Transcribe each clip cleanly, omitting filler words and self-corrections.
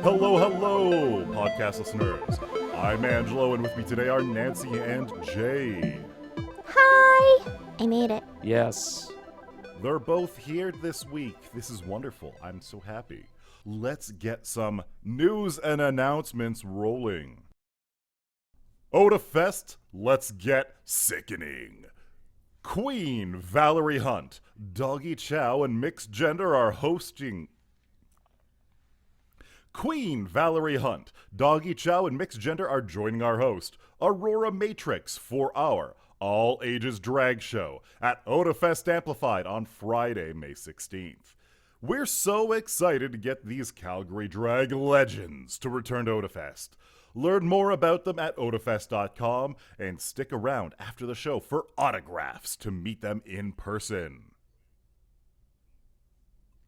Hello, hello, podcast listeners. I'm Angelo, and with me today are Nancy and Jay. Hi! I made it. Yes. They're both here this week. This is wonderful. I'm so happy. Let's get some news and announcements rolling. Otafest, let's get sickening. Queen Valerie Hunt, Doggy Chow, and Mixed Gender are hosting. Queen Valerie Hunt, Doggy Chow, and Mixed Gender are joining our host, Aurora Matrix, for our all-ages drag show at Otafest Amplified on Friday, May 16th. We're so excited to get these Calgary drag legends to return to Otafest. Learn more about them at otafest.com and stick around after the show for autographs to meet them in person.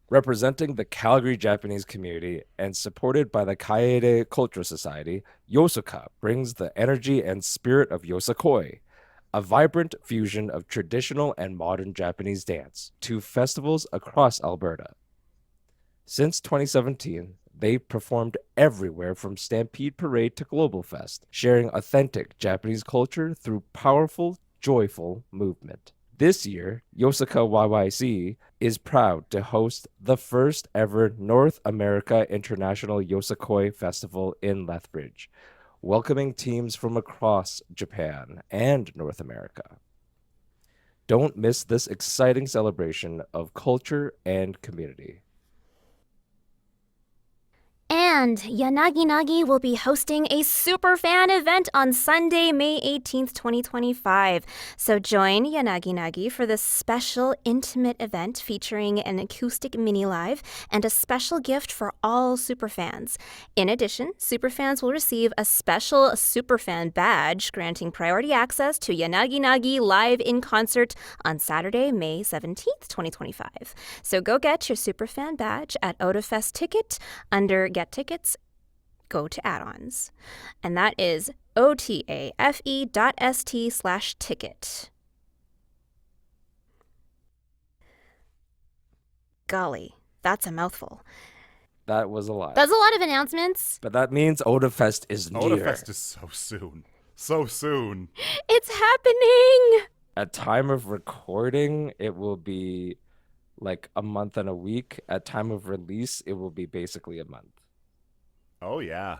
Representing the Calgary Japanese community and supported by the Kaede Cultural Society, Yosoka brings the energy and spirit of Yosakoi, a vibrant fusion of traditional and modern Japanese dance, to festivals across Alberta. Since 2017, they've performed everywhere from Stampede Parade to Global Fest, sharing authentic Japanese culture through powerful, joyful movement. This year, Yosaka YYC is proud to host the first ever North America International Yosakoi Festival in Lethbridge, welcoming teams from across Japan and North America. Don't miss this exciting celebration of culture and community. And Yanagi will be hosting a Superfan event on Sunday, May 18th, 2025. So join Yanagi for this special, intimate event featuring an acoustic mini-live and a special gift for all Superfans. In addition, Superfans will receive a special Superfan badge granting priority access to Yanagi live in concert on Saturday, May 17th, 2025. So go get your Superfan badge at Otafest Ticket under Get Tickets, go to add-ons. And that is otafe.st/ticket. Golly, that's a mouthful. That was a lot. That's a lot of announcements. But that means Otafest is near. Otafest is so soon. So soon. It's happening! At time of recording, it will be like a month and a week. At time of release, it will be basically a month. Oh, yeah.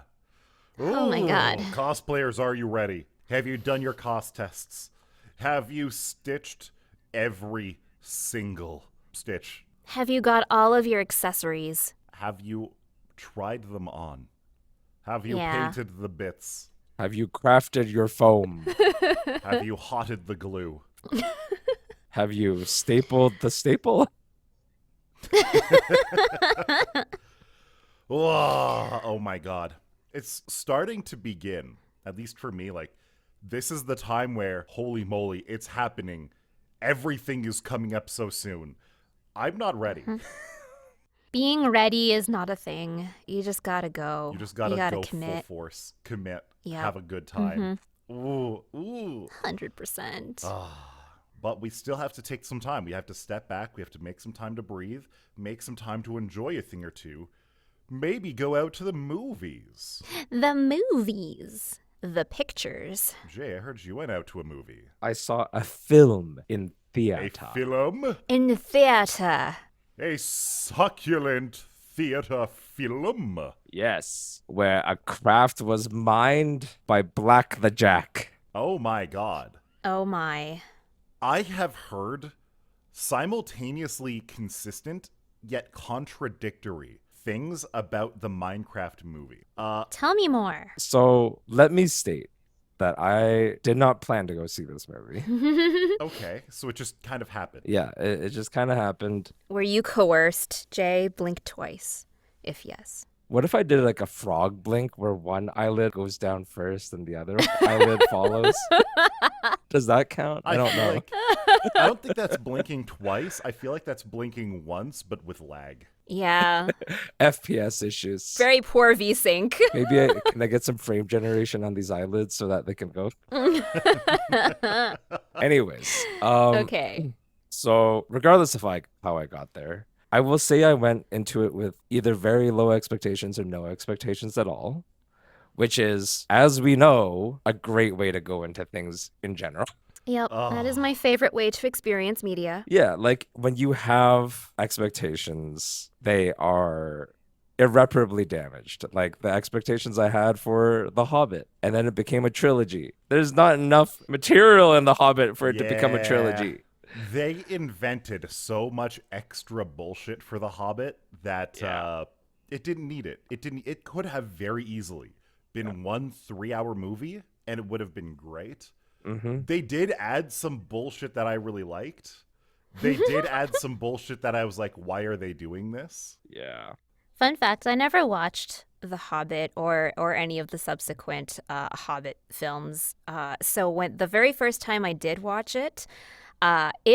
Oh my God. Cosplayers, are you ready? Have you done your cost tests? Have you stitched every single stitch? Have you got all of your accessories? Have you tried them on? Have you Yeah. painted the bits? Have you crafted your foam? Have you hotted the glue? Have you stapled the staple? Oh my God. It's starting to begin, at least for me, like, this is the time where, holy moly, it's happening. Everything is coming up so soon. I'm not ready. Being ready is not a thing. You just gotta go. You just gotta go commit. full force, commit, Yep. have a good time. Ooh. 100%. But we still have to take some time. We have to step back. We have to make some time to breathe, make some time to enjoy a thing or two. Maybe go out to the movies. The movies. The pictures. Jay, I heard you went out to a movie. I saw a film in A theater. film? In the theater. A succulent theater film. Yes, where a craft was mined by Black the Jack. Oh my God. Oh my. I have heard simultaneously consistent yet contradictory things about the Minecraft movie. Tell me more. So let me state that I did not plan to go see this movie. Okay, so it just kind of happened. Yeah, it just kind of happened. Were you coerced, Jay? Blink twice, if yes. What if I did like a frog blink where one eyelid goes down first and the other eyelid follows? Does that count? I don't feel know. like- I don't think that's blinking twice. I feel like that's blinking once, but with lag. Yeah. FPS issues. Very poor VSync. Maybe can I get some frame generation on these eyelids so that they can go? Anyways. Okay. So regardless of how I got there, I will say I went into it with either very low expectations or no expectations at all, which is, as we know, a great way to go into things in general. Yep, that is Oh, my favorite way to experience media. Yeah, like when you have expectations, they are irreparably damaged. Like the expectations I had for The Hobbit, and then it became a trilogy. There's not enough material in The Hobbit for it to become a yeah. trilogy. They invented so much extra bullshit for The Hobbit that Yeah. it didn't need it. It didn't. It could have very easily been one 3-hour movie, and it would have been great. Mm-hmm. They did add some bullshit that I really liked. They did add some bullshit that I was like, why are they doing this? Yeah. Fun fact, I never watched The Hobbit or any of the subsequent Hobbit films. So when the very first time I did watch it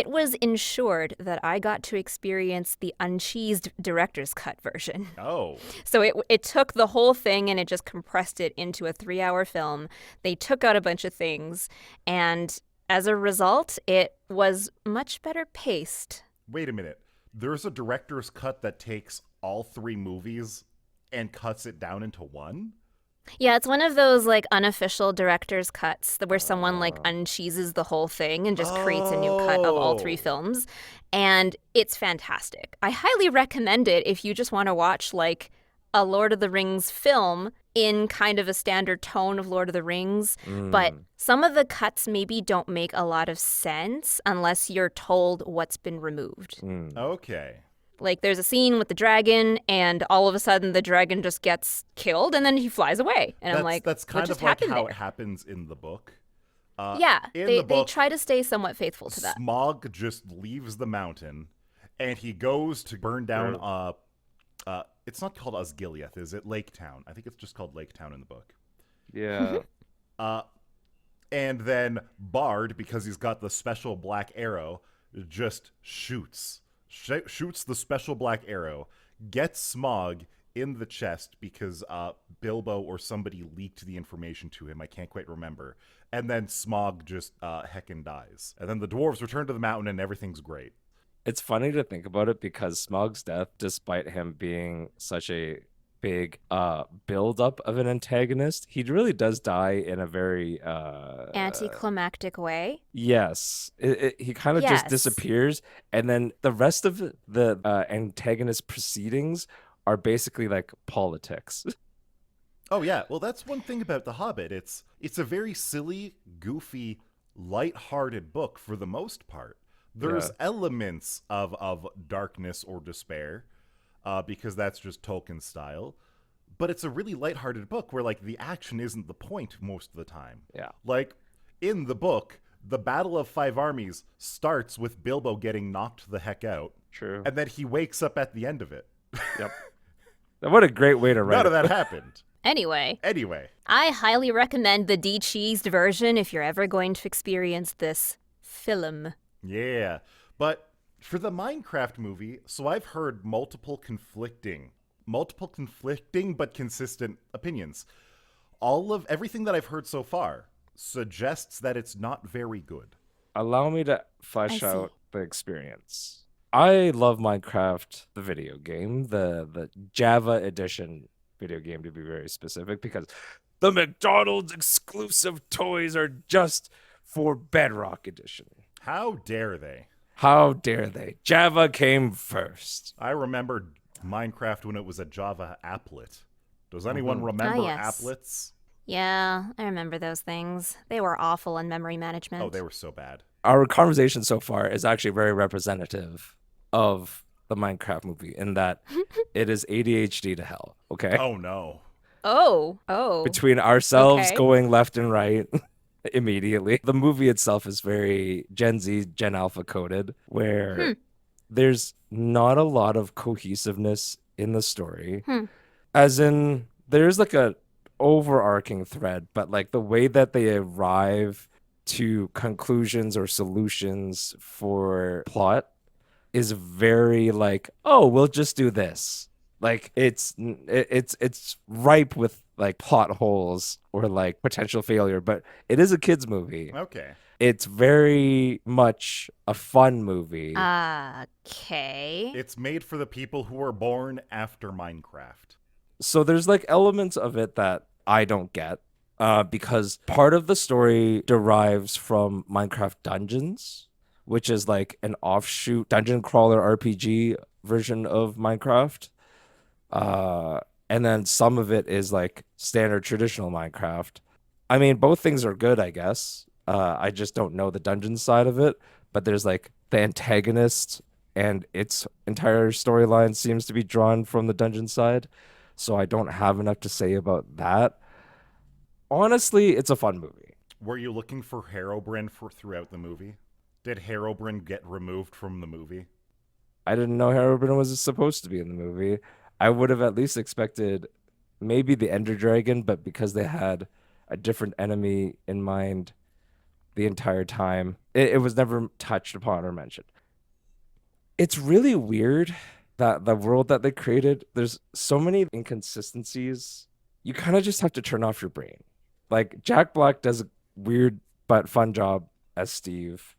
was ensured that I got to experience the uncheesed director's cut version. Oh, So it took the whole thing and it just compressed it into a 3-hour film. They took out a bunch of things, and as a result, it was much better paced. wait a minute. There's a director's cut that takes all 3 movies and cuts it down into one? Yeah, it's one of those like unofficial director's cuts where someone like Uh, uncheeses the whole thing and just creates a new cut of all 3 Oh. films. And it's fantastic. I highly recommend it if you just want to watch like a Lord of the Rings film in kind of a standard tone of Lord of the Rings. But mm, some of the cuts maybe don't make a lot of sense unless you're told what's been removed. mm. Okay. Like there's a scene with the dragon, and all of a sudden the dragon just gets killed, and then he flies away. And I'm like, That's what kind just of like happened how there? it happens in the book. Yeah, In they the book, try to stay somewhat faithful to that. Smog just leaves the mountain, and he goes to burn down. It's not called Osgiliath, is it? Lake Town. I think it's just called Lake Town in the book. Yeah. Uh, and then Bard, because he's got the special black arrow, just shoots the special black arrow, gets Smog in the chest because Bilbo or somebody leaked the information to him. I can't quite remember. And then Smog just heckin' dies. And then the dwarves return to the mountain and everything's great. It's funny to think about it because Smaug's death, despite him being such a big build-up of an antagonist, he really does die in a very Anticlimactic way. yes. He kind of just Yes. disappears, and then the rest of the antagonist proceedings are basically like politics. Oh yeah, well that's one thing about The Hobbit. It's a very silly, goofy, light-hearted book for the most part. There's Yeah. elements of darkness or despair, because that's just Tolkien's style. But it's a really lighthearted book where like the action isn't the point most of the time. Yeah. Like in the book, the Battle of Five Armies starts with Bilbo getting knocked the heck out, True. and then he wakes up at the end of it. Yep. What a great way to write None it. of that happened. Anyway, Anyway, I highly recommend the de-cheesed version if you're ever going to experience this film. yeah. But for the Minecraft movie, so I've heard multiple conflicting but consistent opinions. All of everything that I've heard so far suggests that it's not very good. Allow me to I flesh see. out the experience. I love Minecraft, the video game, the Java edition video game to be very specific, because the McDonald's exclusive toys are just for Bedrock edition. How dare they? How dare they? Java came first. I remember Minecraft when it was a Java applet. Does anyone remember yes. applets? Yeah, I remember those things. They were awful in memory management. Oh, they were so bad. Our conversation so far is actually very representative of the Minecraft movie in that it is ADHD to hell, okay? Oh no. Oh. Between ourselves Okay. going left and right immediately. The movie itself is very Gen Z, Gen Alpha coded, where there's not a lot of cohesiveness in the story. As in, there's like a overarching thread, but like the way that they arrive to conclusions or solutions for plot is very like, oh, we'll just do this. Like it's ripe with like plot holes or like potential failure, but it is a kids movie. Okay. It's very much a fun movie. Okay. It's made for the people who were born after Minecraft. So there's like elements of it that I don't get because part of the story derives from Minecraft Dungeons, which is like an offshoot dungeon crawler RPG version of Minecraft. Uh, and then some of it is like standard traditional Minecraft. I mean, both things are good, I guess. I just don't know the dungeon side of it. But there's like the antagonist, and its entire storyline seems to be drawn from the dungeon side. So I don't have enough to say about that. Honestly, it's a fun movie. Were you looking for Herobrine throughout the movie? Did Herobrine get removed from the movie? I didn't know Herobrine was supposed to be in the movie. I would have at least expected maybe the Ender Dragon, but because they had a different enemy in mind the entire time, it was never touched upon or mentioned. It's really weird that the world that they created, there's so many inconsistencies. You kind of just have to turn off your brain. Like Jack Black does a weird but fun job as Steve.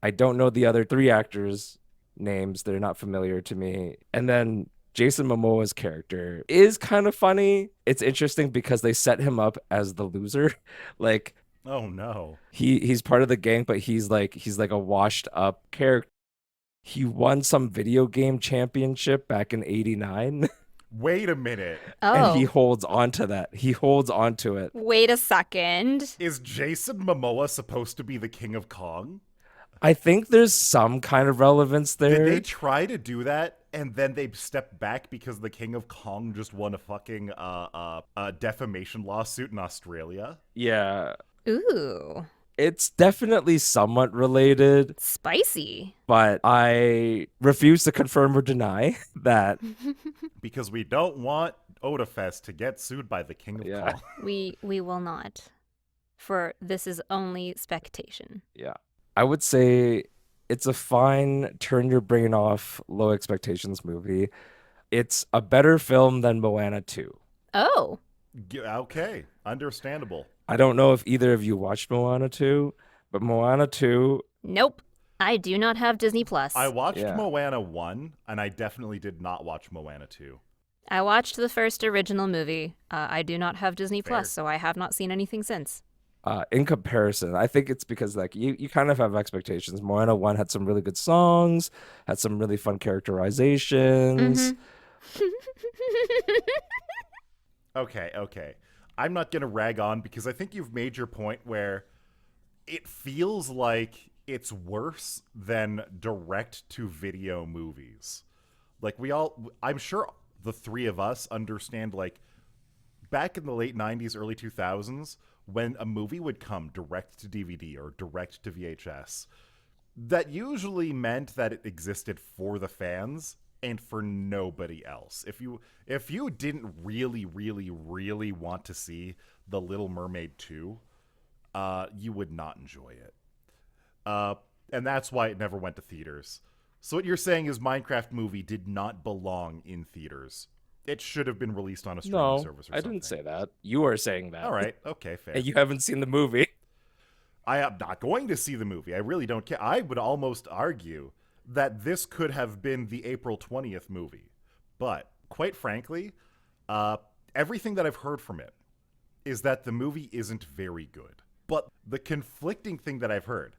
I don't know the other three actors' names. They're not familiar to me. And then Jason Momoa's character is kind of funny. It's interesting because they set him up as the loser. Like Oh no. he's part of the gang, but he's like a washed up character. He won some video game championship back in '89. Wait a minute. And he Oh, holds on to that. He holds on to it. wait a second. Is Jason Momoa supposed to be the King of Kong? I think there's some kind of relevance there. Did they try to do that and then they stepped back because the King of Kong just won a fucking defamation lawsuit in Australia? Yeah. Ooh, It's definitely somewhat related, spicy. but I refuse to confirm or deny that. Because we don't want Otafest to get sued by the King of Yeah. Kong. We will not. For this is only spectation. Yeah. I would say it's a fine turn your brain off, low expectations movie. It's a better film than Moana 2. Oh, Okay, understandable. I don't know if either of you watched Moana 2, but Moana 2, nope. I do not have Disney Plus. I watched Yeah. Moana 1, and I definitely did not watch Moana 2. I watched the first original movie. I do not have Disney Fair. Plus, so I have not seen anything since. in comparison, I think it's because like you kind of have expectations. Moana 1 had some really good songs, had some really fun characterizations. Okay. I'm not going to rag on because I think you've made your point where it feels like it's worse than direct-to-video movies. Like I'm sure the three of us understand, like, back in the late 90s, early 2000s, when a movie would come direct to DVD or direct to VHS, that usually meant that it existed for the fans and for nobody else. If you didn't really want to see The Little Mermaid 2, you would not enjoy it. And that's why it never went to theaters. So what you're saying is Minecraft movie did not belong in theaters. It should have been released on a streaming No, service or I something. didn't say that. You are saying that. All right, okay, fair. And you haven't seen the movie. I am not going to see the movie. I really don't care. I would almost argue that this could have been the April 20th movie. But, quite frankly, everything that I've heard from it is that the movie isn't very good. But the conflicting thing that I've heard,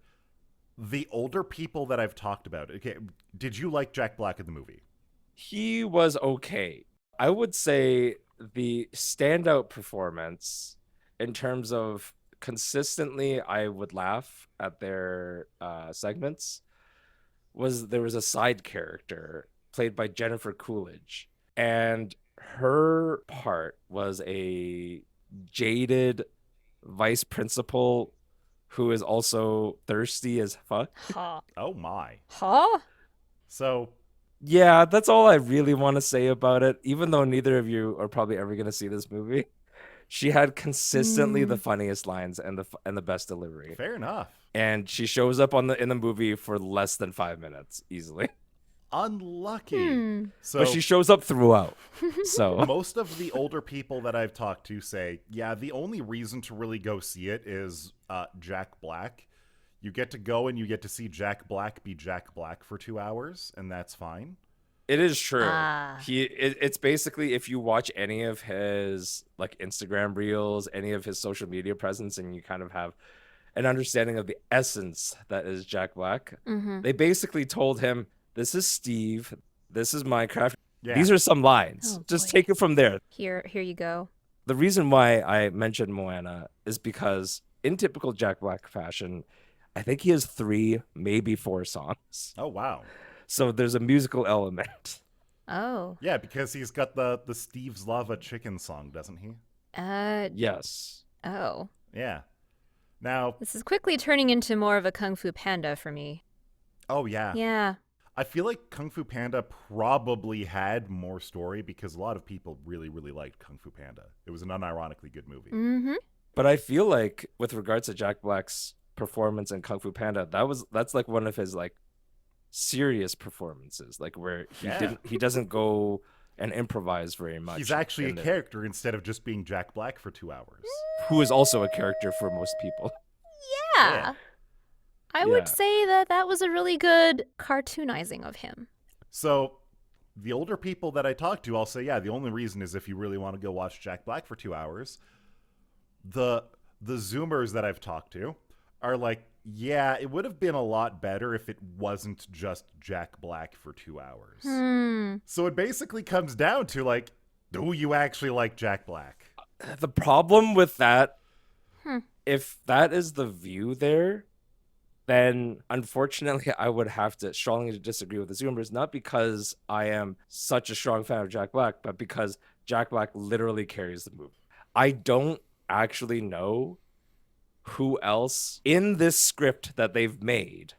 the older people that I've talked about, okay, did you like Jack Black in the movie? He was okay. I would say the standout performance in terms of consistently I would laugh at their segments was there was a side character played by Jennifer Coolidge, and her part was a jaded vice principal who is also thirsty as fuck. Huh. Oh my. Huh? So, Yeah, that's all I really want to say about it, even though neither of you are probably ever going to see this movie. She had consistently the funniest lines and the best delivery. fair enough. And she shows up in the movie for less than 5 minutes easily. Unlucky. So But she shows up throughout. So most of the older people that I've talked to say, yeah, the only reason to really go see it is Jack Black. You get to go and you get to see Jack Black be Jack Black for 2 hours, and that's fine. It is true. Ah. It's basically, if you watch any of his like Instagram reels, any of his social media presence, and you kind of have an understanding of the essence that is Jack Black, they basically told him, "This is Steve. This is Minecraft. Yeah. These are some lines. Oh, Just boy. take it from there." Here you go. The reason why I mentioned Moana is because, in typical Jack Black fashion, I think he has 3, maybe 4 songs. Oh, wow. So there's a musical element. Oh. Yeah, because he's got the Steve's Lava Chicken song, doesn't he? Yes. Oh. Yeah. Now, This is quickly turning into more of a Kung Fu Panda for me. oh yeah. Yeah. I feel like Kung Fu Panda probably had more story because a lot of people really, really liked Kung Fu Panda. It was an unironically good movie. Mm-hmm. But I feel like, with regards to Jack Black's performance in Kung Fu Panda, that's like one of his like serious performances, like where he doesn't go and improvise very much. He's actually a character instead of just being Jack Black for 2 hours. who is also a character for most people. Yeah. I Yeah. would say that was a really good cartoonizing of him. So, the older people that I talk to, I'll say, yeah, the only reason is if you really want to go watch Jack Black for 2 hours. The Zoomers that I've talked to are like, yeah, it would have been a lot better if it wasn't just Jack Black for 2 hours. So it basically comes down to, like, do you actually like Jack Black? The problem with that, if that is the view there, then unfortunately I would have to strongly disagree with the Zoomers, not because I am such a strong fan of Jack Black, but because Jack Black literally carries the movie. I don't actually know who else in this script that they've made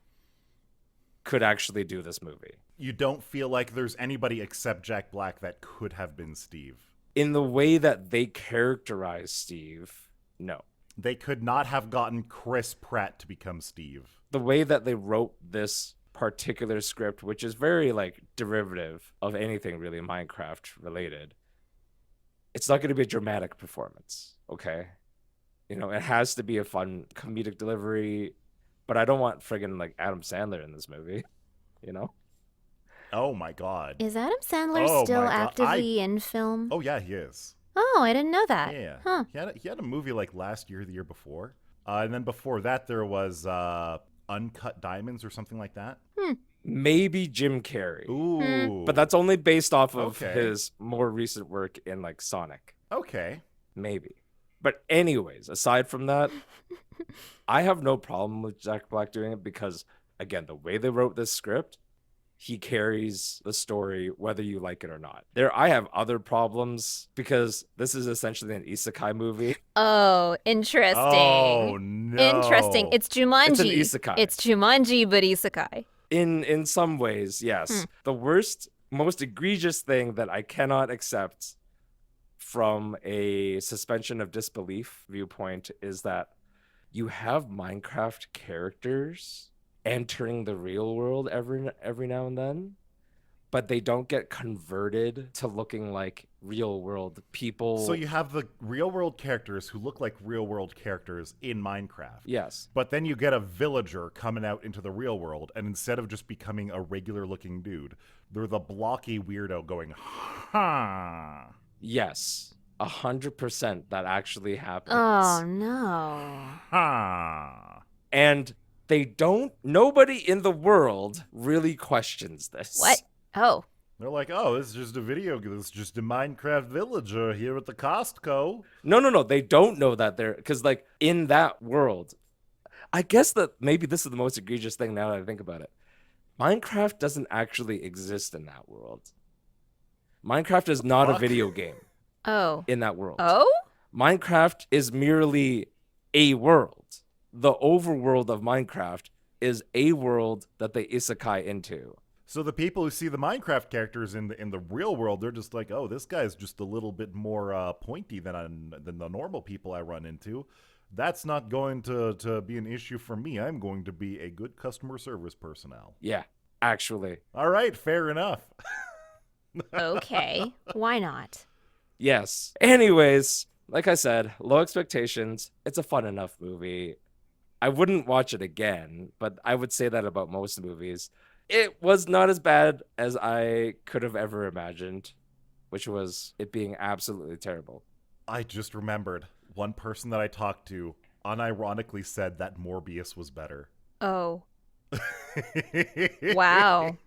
could actually do this movie. You don't feel like there's anybody except Jack Black that could have been Steve? In the way that they characterize Steve, no. They could not have gotten Chris Pratt to become Steve. The way that they wrote this particular script, which is very like derivative of anything really Minecraft related, it's not going to be a dramatic performance, okay? You know, it has to be a fun comedic delivery, but I don't want friggin' like Adam Sandler in this movie, you know? Oh my god. Is Adam Sandler Oh still my God. actively in film? Oh yeah, he is. Oh, I didn't know that. Yeah. Huh. He had a movie like last year, the year before. And then before that, there was Uncut Diamonds or something like that. Maybe Jim Carrey. Ooh. But that's only based off of Okay. his more recent work in like Sonic. Okay. Maybe. But anyways, aside from that, I have no problem with Jack Black doing it because, again, the way they wrote this script, he carries the story whether you like it or not. I have other problems because this is essentially an isekai movie. Oh, interesting. Oh no. Interesting. It's Jumanji. It's an isekai. It's Jumanji, but isekai. In some ways, yes. The worst, most egregious thing that I cannot accept from a suspension of disbelief viewpoint is that you have Minecraft characters entering the real world every now and then, but they don't get converted to looking like real world people. So you have the real world characters who look like real world characters in Minecraft. Yes. But then you get a villager coming out into the real world, and instead of just becoming a regular looking dude, they're the blocky weirdo going, ha. Yes. 100% that actually happens. Oh, no. Ha. And nobody in the world really questions this. What? Oh. They're like, oh, this is just a video. This is just a Minecraft villager here at the Costco. No. They don't know that because, like, in that world, I guess that maybe this is the most egregious thing now that I think about it. Minecraft doesn't actually exist in that world. Minecraft is not a Fuck. video game Oh. in that world. Oh? Minecraft is merely a world. The overworld of Minecraft is a world that they isekai into. So the people who see the Minecraft characters in the real world, they're just like, oh, this guy's just a little bit more pointy than the normal people I run into. That's not going to be an issue for me. I'm going to be a good customer service personnel. Yeah, actually. All right, fair enough. Okay. Why not? Yes. Anyways, like I said, low expectations. It's a fun enough movie. I wouldn't watch it again, but I would say that about most movies. It was not as bad as I could have ever imagined, which was it being absolutely terrible. I just remembered one person that I talked to unironically said that Morbius was better. Oh. Wow.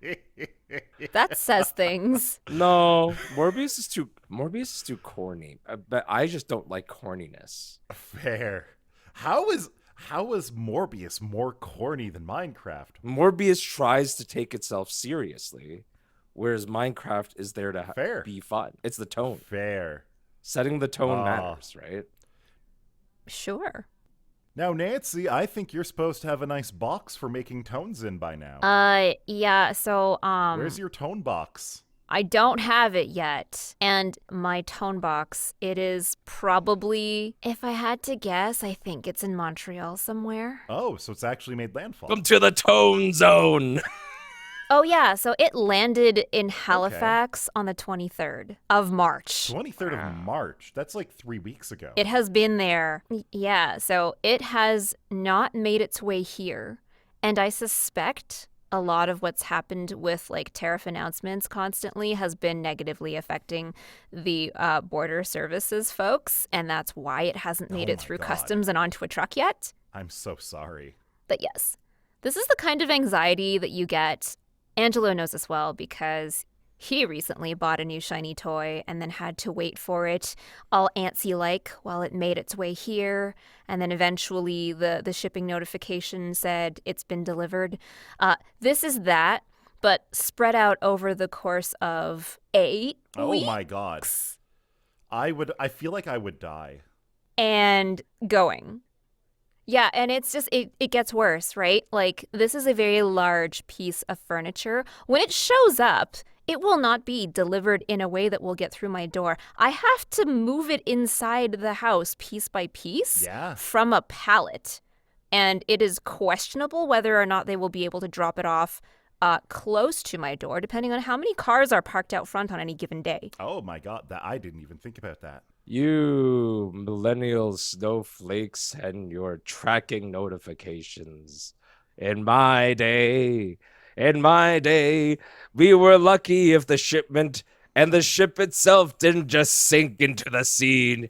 That says things. No, Morbius is too corny. But I just don't like corniness. Fair. How is Morbius more corny than Minecraft? Morbius tries to take itself seriously, whereas Minecraft is there to Fair. be fun. It's the tone. Fair. Setting the tone matters, right? Sure. Now, Nancy, I think you're supposed to have a nice box for making tones in by now. Yeah, so, Where's your tone box? I don't have it yet. And my tone box, it is probably, if I had to guess, I think it's in Montreal somewhere. Oh, so it's actually made landfall. Come to the tone zone. Oh, yeah, so it landed in Halifax on the 23rd of March. 23rd of March. That's like 3 weeks ago. It has been there. Yeah, so it has not made its way here. And I suspect a lot of what's happened with like tariff announcements constantly has been negatively affecting the border services folks. And that's why it hasn't made it through customs and onto a truck yet. I'm so sorry. But yes, this is the kind of anxiety that you get. Angelo knows this well because he recently bought a new shiny toy and then had to wait for it all antsy-like while it made its way here. And then eventually the shipping notification said it's been delivered. This is that, but spread out over the course of 8 weeks. Oh my God. I feel like I would die. And going. Yeah, and it's just, it gets worse, right? Like, this is a very large piece of furniture. When it shows up, it will not be delivered in a way that will get through my door. I have to move it inside the house piece by piece from a pallet. And it is questionable whether or not they will be able to drop it off close to my door, depending on how many cars are parked out front on any given day. Oh my God, I didn't even think about that. You millennial snowflakes and your tracking notifications. In my day, we were lucky if the shipment and the ship itself didn't just sink into the sea,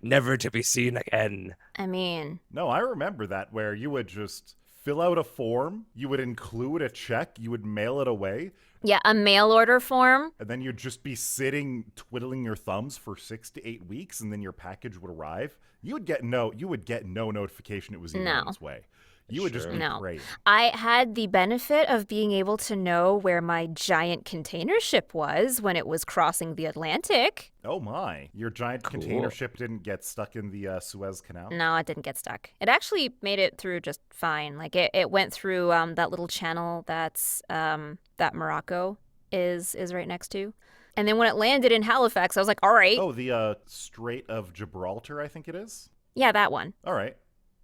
never to be seen again. I mean... No, I remember that, where you would just fill out a form, you would include a check, you would mail it away. Yeah, a mail order form. And then you'd just be sitting twiddling your thumbs for 6 to 8 weeks, and then your package would arrive. You would get no notification it was even on its way. You would just be praying. I had the benefit of being able to know where my giant container ship was when it was crossing the Atlantic. Oh my. Your giant container ship didn't get stuck in the Suez Canal? No, it didn't get stuck. It actually made it through just fine. Like, it went through that little channel that's that Morocco is right next to. And then when it landed in Halifax, I was like, all right. Oh, the Strait of Gibraltar, I think it is? Yeah, that one. All right.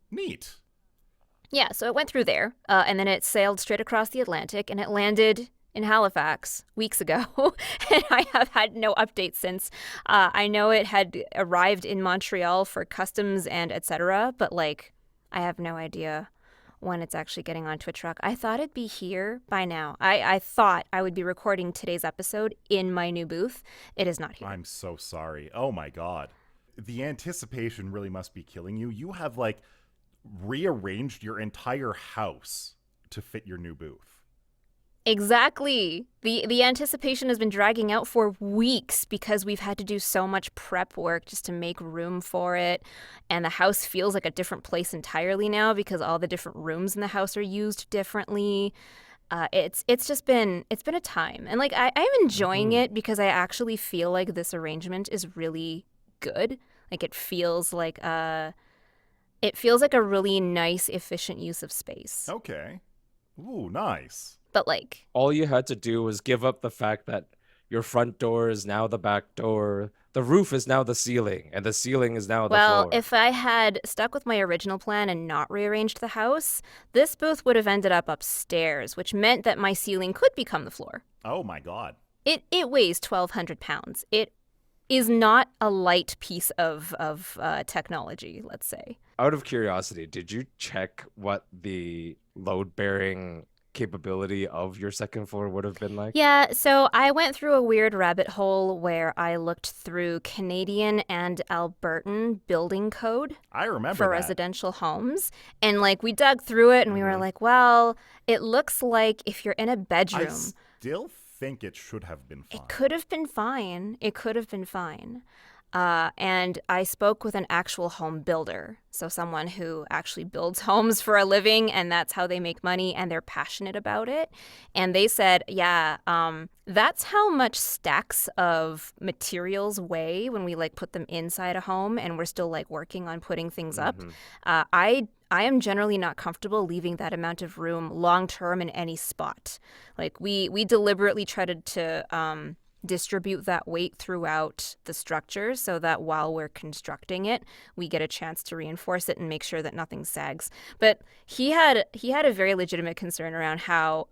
Neat. Yeah, so it went through there, and then it sailed straight across the Atlantic, and it landed in Halifax weeks ago, and I have had no updates since. I know it had arrived in Montreal for customs and etc., but, like, I have no idea when it's actually getting onto a truck. I thought it'd be here by now. I thought I would be recording today's episode in my new booth. It is not here. I'm so sorry. Oh, my God. The anticipation really must be killing you. You have, like, rearranged your entire house to fit your new booth. Exactly. The anticipation has been dragging out for weeks because we've had to do so much prep work just to make room for it. And the house feels like a different place entirely now because all the different rooms in the house are used differently. It's been a time. And like I'm enjoying it because I actually feel like this arrangement is really good. Like it feels like a really nice, efficient use of space. Okay. Ooh, nice. But like... all you had to do was give up the fact that your front door is now the back door, the roof is now the ceiling, and the ceiling is now the floor. Well, if I had stuck with my original plan and not rearranged the house, this booth would have ended up upstairs, which meant that my ceiling could become the floor. Oh my God. It weighs 1,200 pounds. It is not a light piece of technology, let's say. Out of curiosity, did you check what the load-bearing capability of your second floor would have been like? Yeah, so I went through a weird rabbit hole where I looked through Canadian and Albertan building code I remember for that. residential homes. And like we dug through it and we were like, well, it looks like if you're in a I bedroom, still think it should have been fine. it could have been fine. It could have been fine. And I spoke with an actual home builder, so someone who actually builds homes for a living, and that's how they make money, and they're passionate about it. And they said, yeah, that's how much stacks of materials weigh when we like put them inside a home, and we're still like working on putting things up. I am generally not comfortable leaving that amount of room long term in any spot. Like we deliberately tried to distribute that weight throughout the structure so that while we're constructing it, we get a chance to reinforce it and make sure that nothing sags. But he had a very legitimate concern around how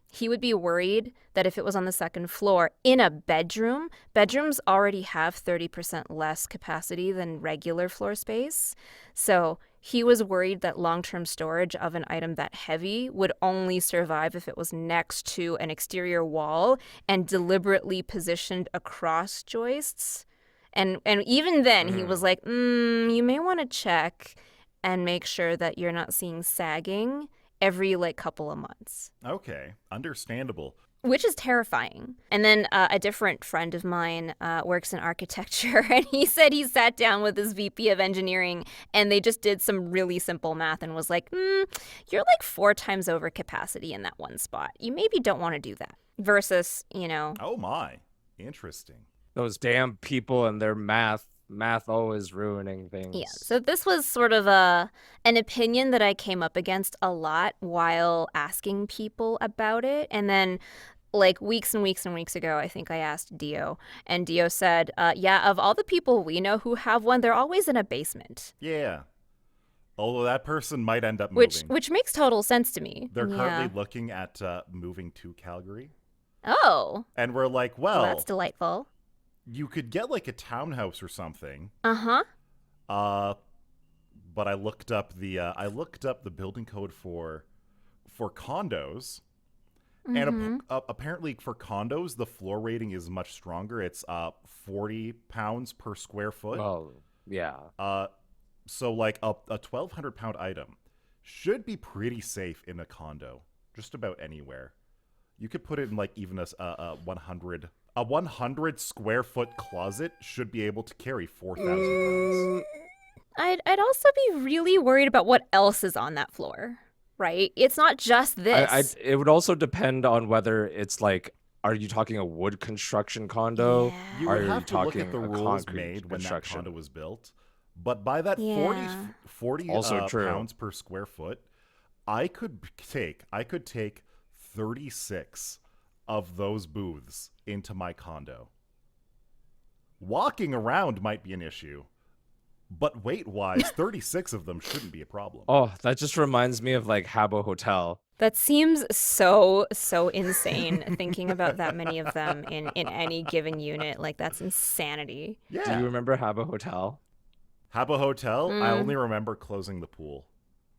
he would be worried that if it was on the second floor in a bedroom, bedrooms already have 30% less capacity than regular floor space. So he was worried that long-term storage of an item that heavy would only survive if it was next to an exterior wall and deliberately positioned across joists. And even then, he was like, you may want to check and make sure that you're not seeing sagging every like couple of months. Okay, understandable. Which is terrifying. And then a different friend of mine works in architecture, and he said he sat down with his VP of engineering, and they just did some really simple math and was like, you're like 4 times over capacity in that one spot. You maybe don't want to do that. Versus, Oh my, interesting. Those damn people and their math always ruining things. Yeah, so this was sort of an opinion that I came up against a lot while asking people about it. And then like weeks and weeks and weeks ago, I think I asked Dio, and Dio said, yeah, of all the people we know who have one, they're always in a basement. Yeah. Although that person might end up moving. Which makes total sense to me. They're Yeah. currently looking at moving to Calgary. Oh, And we're like, well, that's delightful. you could get like a townhouse or something. Uh-huh. But I looked up the building code for condos. And apparently for condos, the floor rating is much stronger. It's 40 pounds per square foot. Well, yeah. So like a 1,200-pound item should be pretty safe in a condo, just about anywhere. You could put it in like even a 100 square foot closet should be able to carry 4,000 pounds. I'd also be really worried about what else is on that floor, right? It's not just this. It would also depend on whether it's like, are you talking a wood construction condo? Yeah. You Or would are have to look talking at the a rules concrete made when that construction? condo was built. But by that Yeah. 40 Also true. pounds per square foot, I could take 36 of those booths into my condo. Walking around might be an issue, but weight-wise, 36 of them shouldn't be a problem. Oh, that just reminds me of like Habbo Hotel. That seems so insane thinking about that many of them in any given unit. Like, that's insanity. Yeah. Do you remember Habbo Hotel? Habbo Hotel, I only remember closing the pool.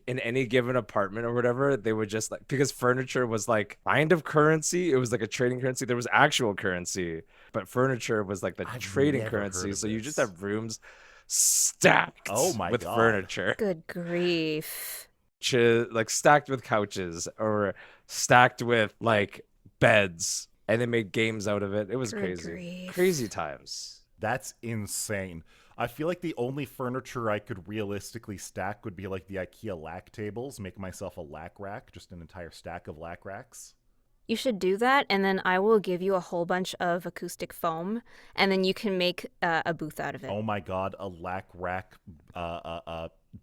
In any given apartment or whatever, they would just like, because furniture was like kind of currency. It was like a trading currency. There was actual currency, but furniture was like the I've trading never currency. heard of So you just this. have rooms stacked Oh my with God. furniture. Good grief. Like stacked with couches or stacked with like beds, and they made games out of it. It was Good crazy. grief. Crazy times. That's insane. I feel like the only furniture I could realistically stack would be like the IKEA lack tables, make myself a lack rack, just an entire stack of lack racks. You should do that, and then I will give you a whole bunch of acoustic foam, and then you can make a booth out of it. Oh my God, a lack rack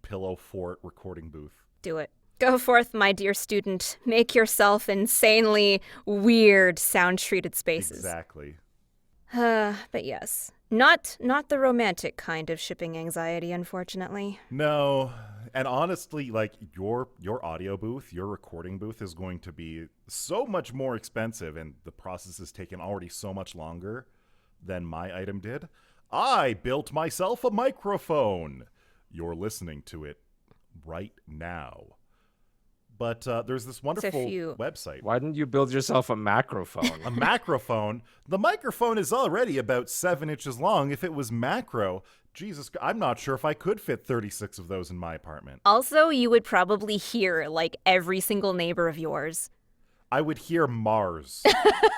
pillow fort recording booth. Do it. Go forth, my dear student. Make yourself insanely weird sound-treated spaces. Exactly. But yes, not the romantic kind of shipping anxiety, unfortunately. No, and honestly, like your audio booth, your recording booth is going to be so much more expensive, and the process has taken already so much longer than my item did. I built myself a microphone. You're listening to it right now. But there's this wonderful website. Why didn't you build yourself a macrophone? A macrophone? The microphone is already about 7 inches long. If it was macro, Jesus, I'm not sure if I could fit 36 of those in my apartment. Also, you would probably hear like every single neighbor of yours. I would hear Mars.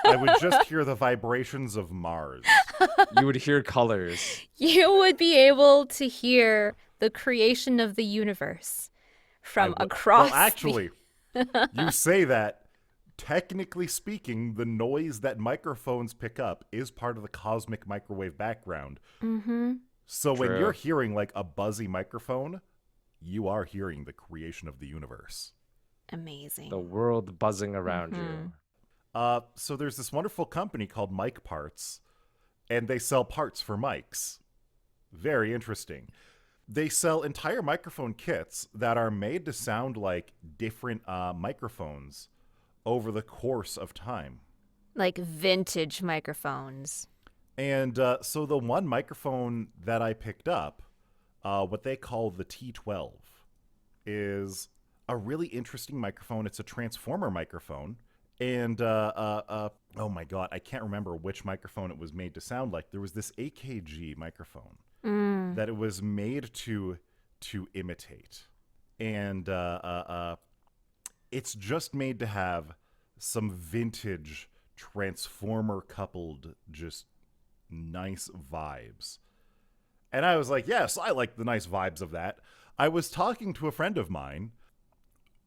I would just hear the vibrations of Mars. You would hear colors. You would be able to hear the creation of the universe from across. Well, actually, you say that. Technically speaking, the noise that microphones pick up is part of the cosmic microwave background. Mm-hmm. So True. when you're hearing like a buzzy microphone, you are hearing the creation of the universe. Amazing. The world buzzing around you. So there's this wonderful company called Mic Parts, and they sell parts for mics. Very interesting. They sell entire microphone kits that are made to sound like different microphones over the course of time. Like vintage microphones. And so the one microphone that I picked up, what they call the T12, is a really interesting microphone. It's a transformer microphone. And, oh my God, I can't remember which microphone it was made to sound like. There was this AKG microphone that it was made to imitate. And it's just made to have some vintage transformer coupled just nice vibes. And I was like, yes, I like the nice vibes of that. I was talking to a friend of mine,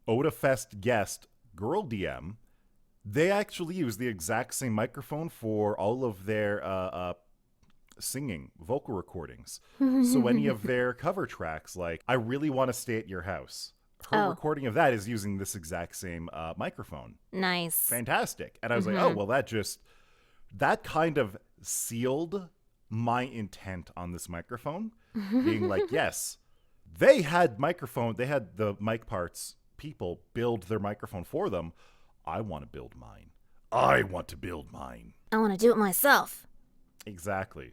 Otafest guest, Girl DM. They actually use the exact same microphone for all of their singing, vocal recordings. So any of their cover tracks, like I Really Want to Stay at Your House, her recording of that is using this exact same microphone. Nice. Fantastic. And I was like, oh, well, that kind of sealed my intent on this microphone, being like, yes, they had the mic parts people build their microphone for them. I want to build mine. I want to build mine. I want to do it myself. Exactly.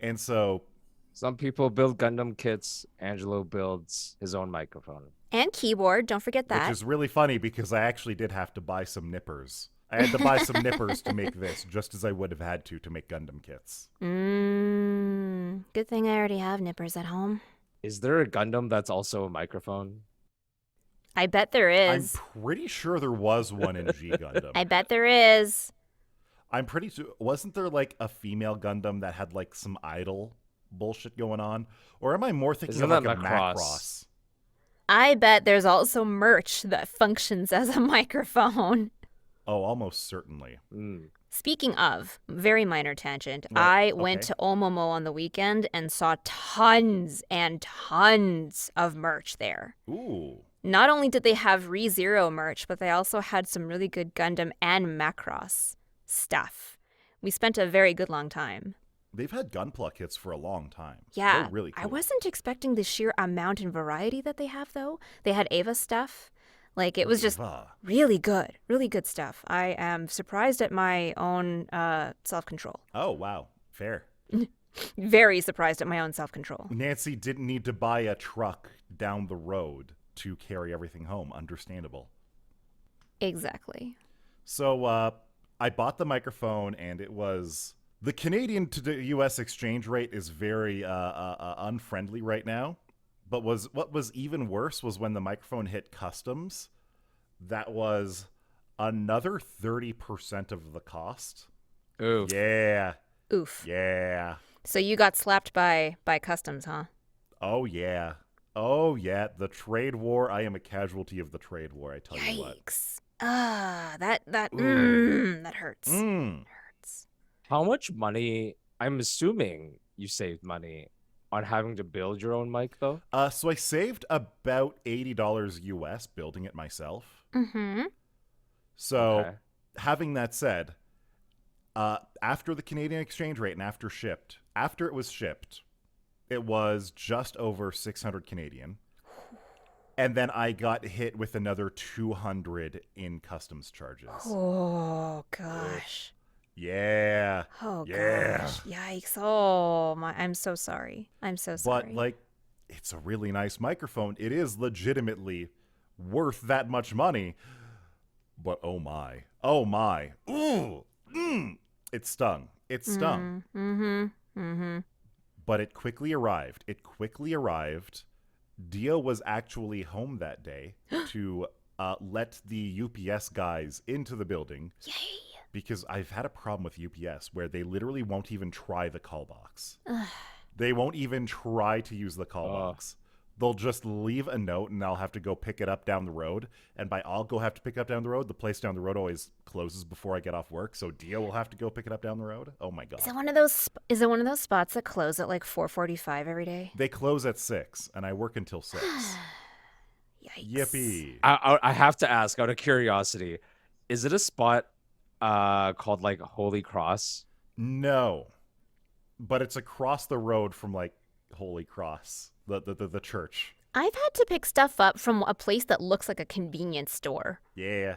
And so some people build Gundam kits. Angelo builds his own microphone. And keyboard, don't forget that. Which is really funny because I actually did have to buy some nippers. I had to buy some nippers to make this, just as I would have had to make Gundam kits. Good thing I already have nippers at home. Is there a Gundam that's also a microphone? I bet there is. I'm pretty sure there was one in G Gundam. I bet there is. I'm pretty sure. Wasn't there like a female Gundam that had like some idol bullshit going on? Or am I more thinking of like a Macross? I bet there's also merch that functions as a microphone. Oh, almost certainly. Speaking of, very minor tangent, I went to Omomo on the weekend and saw tons and tons of merch there. Ooh. Not only did they have ReZero merch, but they also had some really good Gundam and Macross stuff. We spent a very good long time. They've had Gunpla kits for a long time. Yeah. They're really cool. I wasn't expecting the sheer amount and variety that they have, though. They had Eva stuff. Like, it was just really good stuff. I am surprised at my own self-control. Oh, wow. Fair. Very surprised at my own self-control. Nancy didn't need to buy a truck down the road to carry everything home. Understandable. Exactly. So I bought the microphone, and it was... The Canadian to the U.S. exchange rate is very unfriendly right now. But what was even worse was when the microphone hit customs. That was another 30% of the cost. Oof. Yeah. Oof. Yeah. So you got slapped by customs, huh? Oh, yeah. Oh, yeah. The trade war. I am a casualty of the trade war, I tell you what. Yikes. That hurts. Mm. Hurts. How much money, I'm assuming you saved money on having to build your own mic, though? So I saved about $80 US building it myself. Mm-hmm. So having that said, after the Canadian exchange rate and after it was shipped, it was just over 600 Canadian. And then I got hit with another 200 in customs charges. Oh, gosh. Yeah. Oh Yeah. gosh. Yikes. Oh my, I'm so sorry. I'm so But sorry. like, it's a really nice microphone. It is legitimately worth that much money. But oh my. Oh my. Ooh. It stung. It stung. But it quickly arrived. It quickly arrived. Dio was actually home that day to let the UPS guys into the building. Yay. Because I've had a problem with UPS where they literally won't even try the call box. They won't even try to use the call box. They'll just leave a note and I'll have to go pick it up down the road. And by I'll go have to pick it up down the road, the place down the road always closes before I get off work. So Dio will have to go pick it up down the road. Oh my God. Is it one of those? Is it one of those spots that close at like 4:45 every day? They close at 6 and I work until 6. Yikes. Yippee. I have to ask, out of curiosity, is it a spot called like Holy Cross? No. But it's across the road from like Holy Cross, the church. I've had to pick stuff up from a place that looks like a convenience store. Yeah.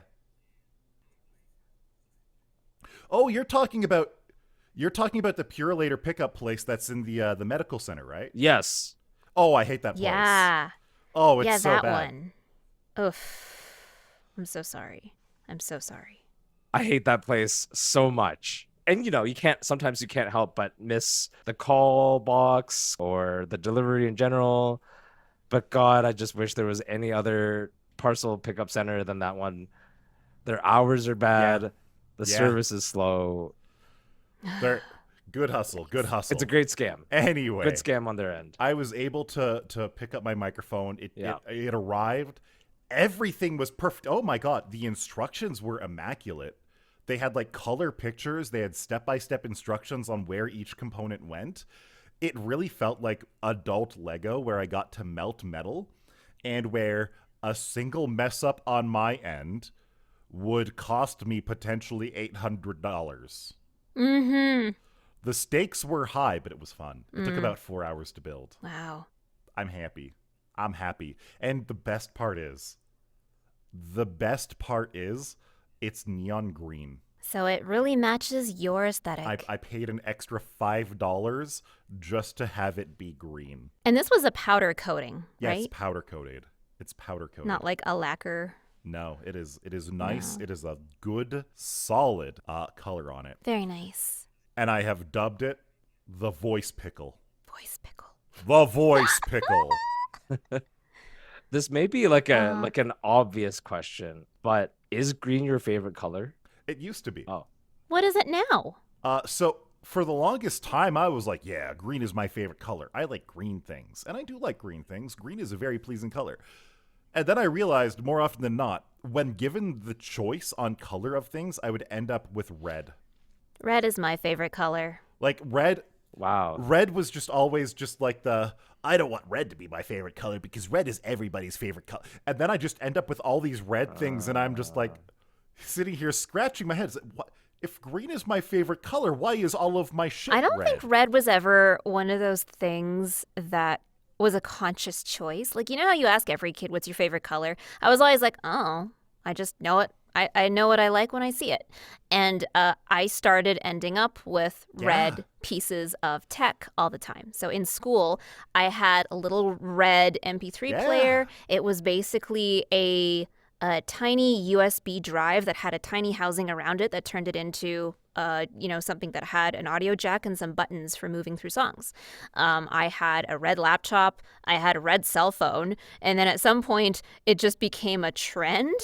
Oh, you're talking about the Purelator pickup place that's in the medical center, right? Yes. Oh, I hate that place. Yeah. Oh, it's yeah, so that bad. one. Oof. I'm so sorry. I'm so sorry. I hate that place so much. And sometimes you can't help but miss the call box or the delivery in general. But God, I just wish there was any other parcel pickup center than that one. Their hours are bad. Yeah. The Yeah. service is slow. They're good hustle. Good hustle. It's a great scam. Anyway, Good scam on their end. I was able to pick up my microphone. Yeah. It arrived. Everything was perfect. Oh my God, the instructions were immaculate. They had like color pictures. They had step-by-step instructions on where each component went. It really felt like adult Lego where I got to melt metal and where a single mess up on my end would cost me potentially $800. Mm-hmm. The stakes were high, but it was fun. It took about 4 hours to build. Wow. I'm happy. And the best part is, it's neon green. So it really matches your aesthetic. I paid an extra $5 just to have it be green. And this was a powder coating, Yeah, right? it's powder coated. Not like a lacquer. No, it is nice. No. It is a good, solid color on it. Very nice. And I have dubbed it the Voice Pickle. Voice pickle. The Voice Pickle. This may be like an obvious question, but is green your favorite color? It used to be. Oh. What is it now? So for the longest time, I was like, yeah, green is my favorite color. I like green things. And I do like green things. Green is a very pleasing color. And then I realized more often than not, when given the choice on color of things, I would end up with red. Red is my favorite color. Like red. Wow. Red was just always just like I don't want red to be my favorite color because red is everybody's favorite color. And then I just end up with all these red things and I'm just like sitting here scratching my head. It's like, what? If green is my favorite color, why is all of my shit I don't red? think red was ever one of those things that was a conscious choice. Like, you know how you ask every kid, what's your favorite color? I was always like, oh, I just know it. I know what I like when I see it. And I started ending up with red pieces of tech all the time. So in school, I had a little red MP3 player. It was basically a tiny USB drive that had a tiny housing around it that turned it into something that had an audio jack and some buttons for moving through songs. I had a red laptop. I had a red cell phone. And then at some point, it just became a trend.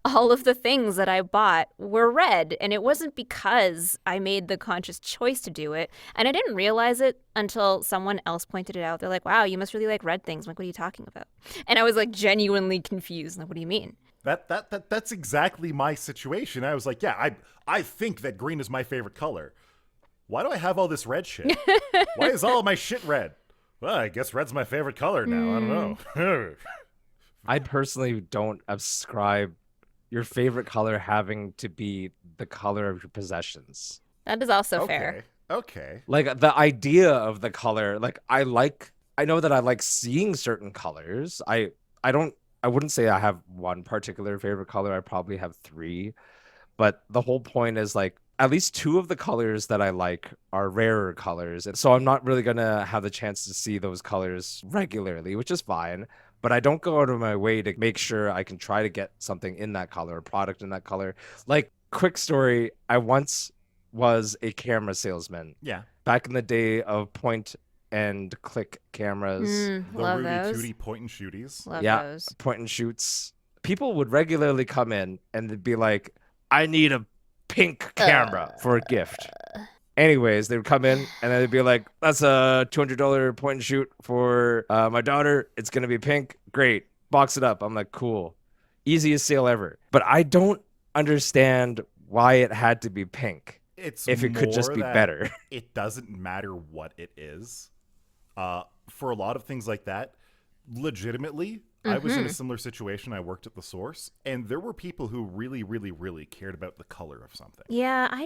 All of the things that I bought were red, and it wasn't because I made the conscious choice to do it. And I didn't realize it until someone else pointed it out. They're like, wow, you must really like red things. I'm like, what are you talking about? And I was like genuinely confused. Like, what do you mean? That's exactly my situation. I was like, yeah, I think that green is my favorite color. Why do I have all this red shit? Why is all of my shit red? Well, I guess red's my favorite color now. I don't know. I personally don't ascribe your favorite color having to be the color of your possessions. That is also fair. Okay. Like the idea of the color, like I know that I like seeing certain colors. I wouldn't say I have one particular favorite color. I probably have three. But the whole point is like at least two of the colors that I like are rarer colors. And so I'm not really going to have the chance to see those colors regularly, which is fine. But I don't go out of my way to make sure I can try to get something in that color, a product in that color. Like, quick story, I once was a camera salesman. Yeah. Back in the day of point and click cameras. The Love Rudy those. Tooty point and shooties. Love Yeah, those. point and shoots. People would regularly come in and they'd be like, I need a pink camera for a gift. Anyways, they would come in and then they'd be like, that's a $200 point and shoot for my daughter. It's going to be pink. Great. Box it up. I'm like, cool. Easiest sale ever. But I don't understand why it had to be pink. It's if it could just more be that better. It doesn't matter what it is. For a lot of things like that, legitimately, I was in a similar situation. I worked at the Source, and there were people who really, really, really cared about the color of something. Yeah, I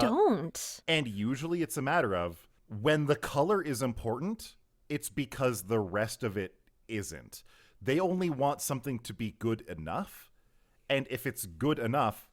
don't. And usually it's a matter of when the color is important, it's because the rest of it isn't. They only want something to be good enough, and if it's good enough,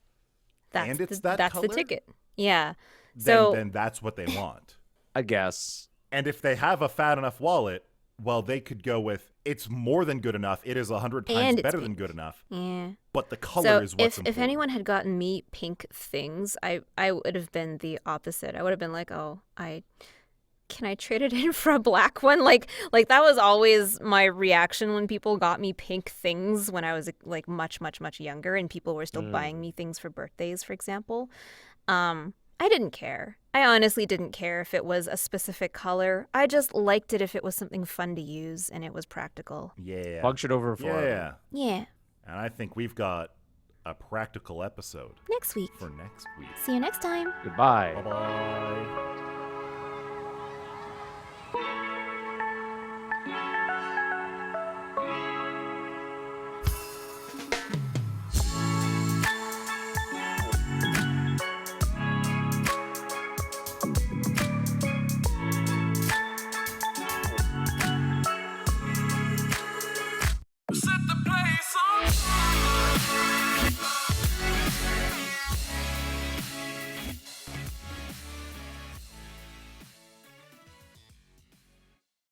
and it's that that's color, the ticket. Yeah. So then that's what they want. I guess. And if they have a fat enough wallet, well, they could go with, it's more than good enough. It is 100 And times it's better pink. than good enough. yeah. But the color So is what's important. if anyone had gotten me pink things, I would have been the opposite. I would have been like, oh, can I trade it in for a black one? Like that was always my reaction when people got me pink things when I was like much, much, much younger and people were still buying me things for birthdays, for example. I didn't care. I honestly didn't care if it was a specific color. I just liked it if it was something fun to use and it was practical. Yeah. Function over for Yeah. Yeah. And I think we've got a practical episode Next week. for next week. See you next time. Goodbye. Bye-bye.